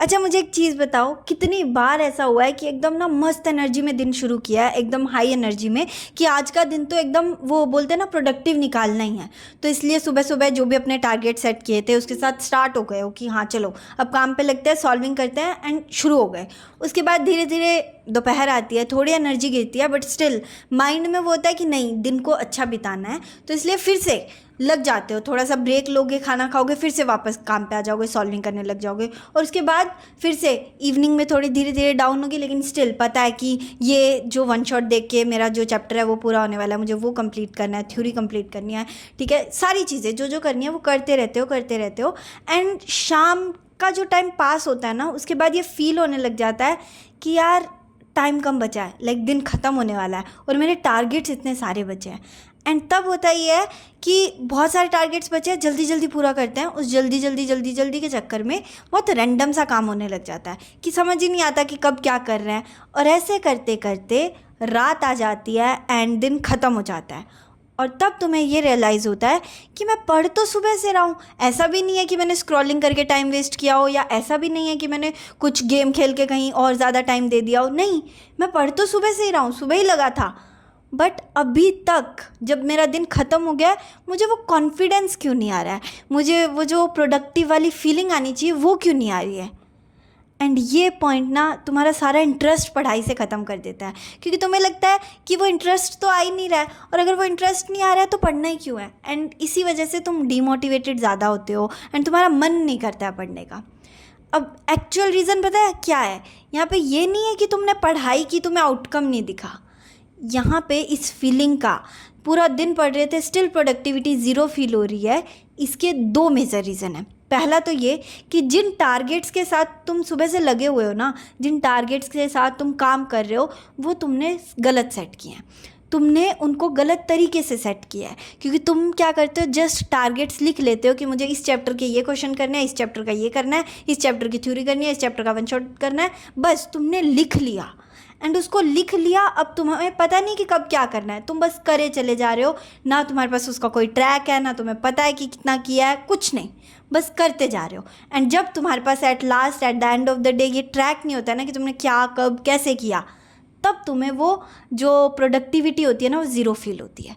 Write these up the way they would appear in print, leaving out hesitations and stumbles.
अच्छा, मुझे एक चीज़ बताओ, कितनी बार ऐसा हुआ है कि एकदम ना मस्त एनर्जी में दिन शुरू किया है, एकदम हाई एनर्जी में, कि आज का दिन तो एकदम वो बोलते हैं ना प्रोडक्टिव निकालना ही है। तो इसलिए सुबह सुबह जो भी अपने टारगेट सेट किए थे उसके साथ स्टार्ट हो गए हो कि हाँ चलो अब काम पे लगते हैं, सॉल्विंग करते हैं, एंड शुरू हो गए। उसके बाद धीरे धीरे दोपहर आती है, थोड़ी एनर्जी गिरती है, बट स्टिल माइंड में वो होता है कि नहीं, दिन को अच्छा बिताना है। तो इसलिए फिर से लग जाते हो, थोड़ा सा ब्रेक लोगे, खाना खाओगे, फिर से वापस काम पे आ जाओगे, सॉल्विंग करने लग जाओगे। और उसके बाद फिर से इवनिंग में थोड़ी धीरे धीरे डाउन होगी, लेकिन स्टिल पता है कि ये जो वन शॉट देख के मेरा जो चैप्टर है वो पूरा होने वाला है, मुझे वो कंप्लीट करना है, थ्योरी कंप्लीट करनी है, ठीक है, सारी चीज़ें जो जो करनी है वो करते रहते हो, करते रहते हो। एंड शाम का जो टाइम पास होता है ना, उसके बाद ये फील होने लग जाता है कि यार टाइम कम बचा है, लाइक दिन ख़त्म होने वाला है और मेरे टारगेट्स इतने सारे बचे हैं। एंड तब होता ये है कि बहुत सारे टारगेट्स बचे हैं, जल्दी जल्दी पूरा करते हैं। उस जल्दी जल्दी जल्दी जल्दी के चक्कर में बहुत रैंडम सा काम होने लग जाता है कि समझ ही नहीं आता कि कब क्या कर रहे हैं। और ऐसे करते करते रात आ जाती है एंड दिन ख़त्म हो जाता है। और तब तुम्हें ये रियलाइज़ होता है कि मैं पढ़ तो सुबह से रहा हूँ, ऐसा भी नहीं है कि मैंने स्क्रॉलिंग करके टाइम वेस्ट किया हो, या ऐसा भी नहीं है कि मैंने कुछ गेम खेल के कहीं और ज़्यादा टाइम दे दिया हो। नहीं, मैं पढ़ तो सुबह से ही रहा हूँ, सुबह ही लगा था। बट अभी तक जब मेरा दिन ख़त्म हो गया, मुझे वो कॉन्फिडेंस क्यों नहीं आ रहा है, मुझे वो जो प्रोडक्टिव वाली फीलिंग आनी चाहिए वो क्यों नहीं आ रही है। एंड ये पॉइंट ना तुम्हारा सारा इंटरेस्ट पढ़ाई से ख़त्म कर देता है, क्योंकि तुम्हें लगता है कि वो इंटरेस्ट तो आ ही नहीं रहा है, और अगर वो इंटरेस्ट नहीं आ रहा है तो पढ़ना ही क्यों है। एंड इसी वजह से तुम डीमोटिवेटेड ज़्यादा होते हो एंड तुम्हारा मन नहीं करता है पढ़ने का। अब एक्चुअल रीज़न पता है क्या है, यहाँ पे ये नहीं है कि तुमने पढ़ाई की, तुम्हें आउटकम नहीं दिखा। यहाँ पे इस फीलिंग का, पूरा दिन पढ़ रहे थे स्टिल प्रोडक्टिविटी ज़ीरो फील हो रही है, इसके दो मेजर रीज़न है। पहला तो ये कि जिन टारगेट्स के साथ तुम सुबह से लगे हुए हो ना, जिन टारगेट्स के साथ तुम काम कर रहे हो, वो तुमने गलत सेट किए हैं, तुमने उनको गलत तरीके से सेट किया है। क्योंकि तुम क्या करते हो, जस्ट टारगेट्स लिख लेते हो कि मुझे इस चैप्टर के ये क्वेश्चन करना है, इस चैप्टर का ये करना है, इस चैप्टर की थ्योरी करनी है, इस चैप्टर का वन शॉट करना है, बस तुमने लिख लिया। एंड उसको लिख लिया, अब तुम्हें पता नहीं कि कब क्या करना है, तुम बस करे चले जा रहे हो, ना तुम्हारे पास उसका कोई ट्रैक है, ना तुम्हें पता है कि कितना किया है, कुछ नहीं, बस करते जा रहे हो। एंड जब तुम्हारे पास at last, at the end of the day ये ट्रैक नहीं होता है ना कि तुमने क्या कब कैसे किया, तब तुम्हें वो जो प्रोडक्टिविटी होती है ना वो ज़ीरो फील होती है।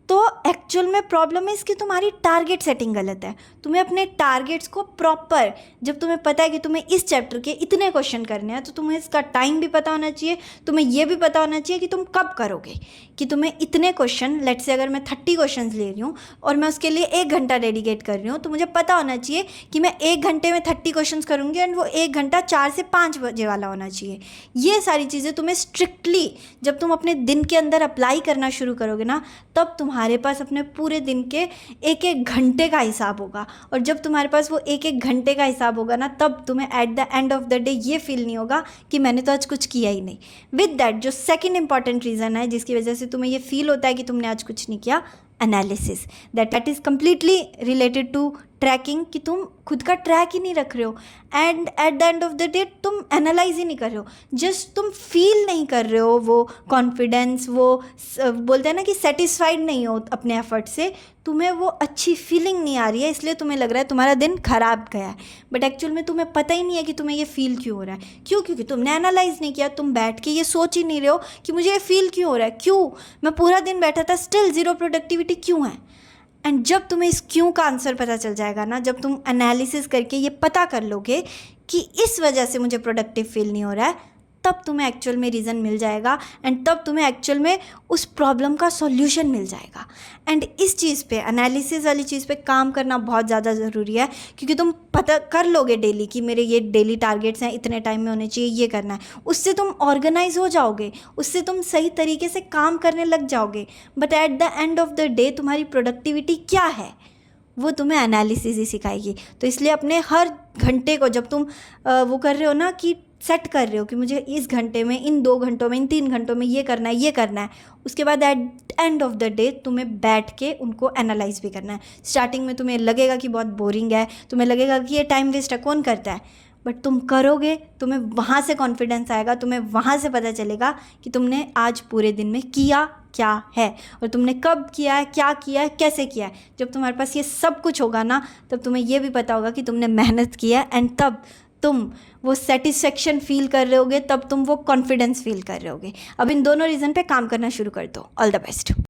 तो एक्चुअल में प्रॉब्लम है इसकी, तुम्हारी टारगेट सेटिंग गलत है। तुम्हें अपने टारगेट्स को प्रॉपर, जब तुम्हें पता है कि तुम्हें इस चैप्टर के इतने क्वेश्चन करने हैं, तो तुम्हें इसका टाइम भी पता होना चाहिए, तुम्हें ये भी पता होना चाहिए कि तुम कब करोगे, कि तुम्हें इतने क्वेश्चन, लेट्स से अगर मैं 30 क्वेश्चन ले रही हूँ और मैं उसके लिए 1 घंटा डेडिकेट कर रही हूँ, तो मुझे पता होना चाहिए कि मैं 1 घंटे में 30 क्वेश्चन करूँगी एंड वो 1 घंटा 4 से 5 बजे वाला होना चाहिए। ये सारी चीज़ें तुम्हें स्ट्रिक्टली जब तुम अपने दिन के अंदर अप्लाई करना शुरू करोगे ना, तब तुम्हारे पास अपने पूरे दिन के 1 1 घंटे का हिसाब होगा। और जब तुम्हारे पास वो 1 1 घंटे का हिसाब होगा ना, तब तुम्हें eight the end of the day ये फील नहीं होगा कि मैंने तो आज कुछ किया ही नहीं। विद दैट, जो सेकंड इंपॉर्टेंट रीज़न है जिसकी वजह से तुम्हें ये फील होता है कि तुमने आज कुछ नहीं किया, analysis. That is completely related to tracking, कि तुम खुद का ट्रैक ही नहीं रख रहे हो and eight the end of the day तुम एनालाइज ही नहीं कर रहे हो, जस्ट तुम फील नहीं कर रहे हो वो कॉन्फिडेंस, वो बोलते हैं ना कि सेटिस्फाइड नहीं हो अपने एफर्ट से, तुम्हें वो अच्छी फीलिंग नहीं आ रही है, इसलिए तुम्हें लग रहा है तुम्हारा दिन खराब गया है। बट एक्चुअल में तुम्हें पता ही नहीं है कि तुम्हें ये फील क्यों हो रहा है। क्यों? क्योंकि तुमने एनालाइज नहीं किया, तुम बैठ के ये सोच ही नहीं रहे हो कि मुझे ये फील क्यों हो रहा है, क्यों मैं पूरा दिन बैठा था स्टिल ज़ीरो प्रोडक्टिविटी क्यों है। एंड जब तुम्हें इस क्यों का आंसर पता चल जाएगा ना, जब तुम एनालिसिस करके ये पता कर लोगे कि इस वजह से मुझे प्रोडक्टिव फील नहीं हो रहा है, तब तुम्हें एक्चुअल में रीज़न मिल जाएगा एंड तब तुम्हें एक्चुअल में उस प्रॉब्लम का सॉल्यूशन मिल जाएगा। एंड इस चीज़ पे, एनालिसिस वाली चीज़ पे काम करना बहुत ज़्यादा ज़रूरी है, क्योंकि तुम पता कर लोगे डेली कि मेरे ये डेली टारगेट्स हैं, इतने टाइम में होने चाहिए, ये करना है, उससे तुम ऑर्गेनाइज हो जाओगे, उससे तुम सही तरीके से काम करने लग जाओगे। But at the end of the day तुम्हारी प्रोडक्टिविटी क्या है, वो तुम्हें एनालिसिस ही सिखाएगी। तो इसलिए अपने हर घंटे को जब तुम वो कर रहे हो ना, कि सेट कर रहे हो कि मुझे इस घंटे में, इन 2 घंटों में, इन 3 घंटों में ये करना है, ये करना है, उसके बाद at end of the day तुम्हें बैठ के उनको एनालाइज भी करना है। स्टार्टिंग में तुम्हें लगेगा कि बहुत बोरिंग है, तुम्हें लगेगा कि ये टाइम वेस्ट है, कौन करता है, बट तुम करोगे, तुम्हें वहाँ से कॉन्फिडेंस आएगा, तुम्हें वहाँ से पता चलेगा कि तुमने आज पूरे दिन में किया क्या है और तुमने कब किया है, क्या किया है, कैसे किया है। जब तुम्हारे पास ये सब कुछ होगा ना, तब तुम्हें ये भी पता होगा कि तुमने मेहनत की है एंड तब तुम वो सेटिस्फेक्शन फील कर रहे होगे, तब तुम वो कॉन्फिडेंस फील कर रहे होगे। अब इन दोनों रीज़न पे काम करना शुरू कर दो। All the best.